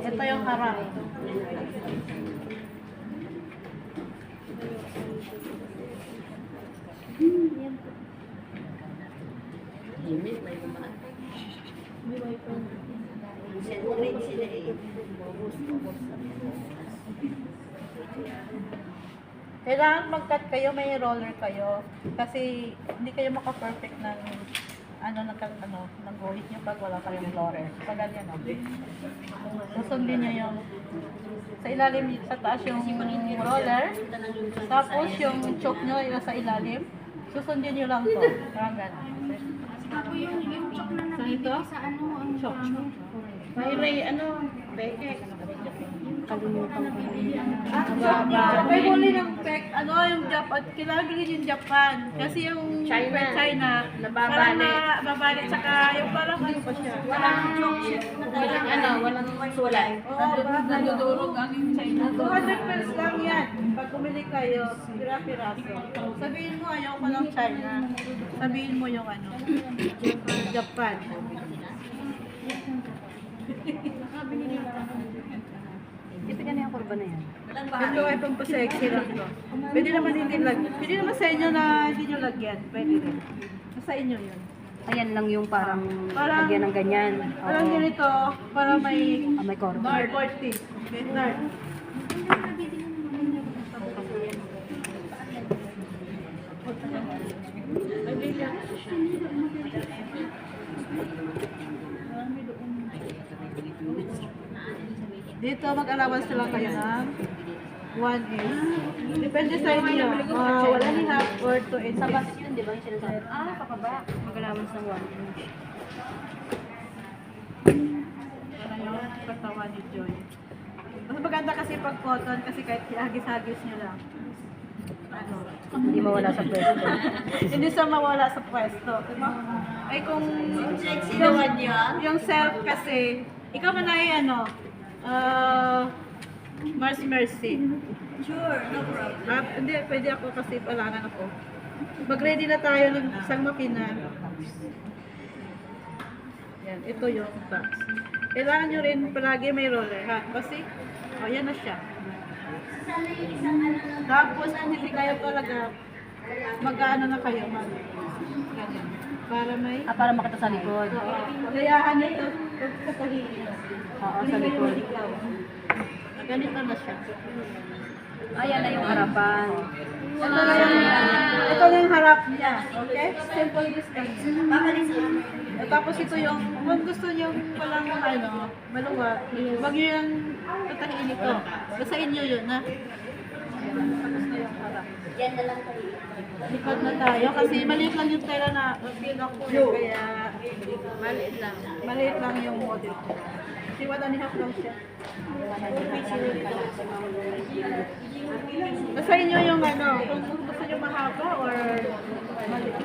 Ito yung harap. Kailangan mag-cut kayo, may roller kayo. Kasi hindi kayo maka-perfect ng ng guhit nyo pag wala kayong roller. Pag ganyan, susundin nyo yung sa ilalim, sa taas yung roller, tapos yung choke nyo yung sa ilalim, susundin nyo lang to. Parang gano'n. Ako yung chok na nabibigay sa ang Choke. May beke. Kalimutan ko yun. May huli ng pek, yung Japan, kailangan bilhin yung Japan. Kasi yung China parang nababalik, saka yung parang ano pa siya. Walang walang sulat. Nadudurog ang yung China. 200 pesos lang yan. Pag bumili kayo, pira-piraso. Sabihin mo, ayaw ko ng China. Sabihin mo yung Japan. Ito ka na yung kurba na yan. Ito ay pampasexy lang to. Pwede naman hindi lagyan. Pwede naman sa inyo na hindi nyo lagyan. Pwede rin. Sa inyo yun. Ayan lang yung parang lagyan ng ganyan. Parang ganito, para may May kurba. Nard 40. Okay, Nard. Dito mag-allowance lang kayo ng 1/8. Depende sa inyo. 1.5 or 2/8. Sa bus yun, di ba yung sinasabi? Pakaba. Mag-allowance ng 1 inch. Para yung katawan ni Joy. Mas maganda kasi pag cotton kasi kahit hagis-hagis nyo lang. Hindi mawala sa pwesto. Hindi sa mawala sa pwesto. Diba? Ay kung yung self kasi, ikaw man ay Mercy. Sure, no problem. Hindi, pwede ako kasi palangan ako. Mag-ready na tayo ng isang makina. Yan, ito yung box. Kailangan nyo rin palagi may roller, ha? Kasi, yan na siya. Tapos, kung hindi kayo talaga, mag-ano na kayo, ganyan. Para may... Para makita sa likod. Gayahan nyo ito, pagkatahiin. Oo, sa likod. Ganito na siya. Ayan na yung harapan. Ito na yung harap niya. Okay? Simple distance. Tapos ito yung, kung gusto nyo walang maluwag, wag nyo yung tatahiin ito. Sa inyo yun, ha? Tapos na yung harap. Yan na lang kayo. Likod na tayo kasi maliit lang yung tela na bilang ko kaya maliit lang yung model ko. Kasi 1.5 lang siya. Basta inyo yung kung gusto nyo mahaba or maliit.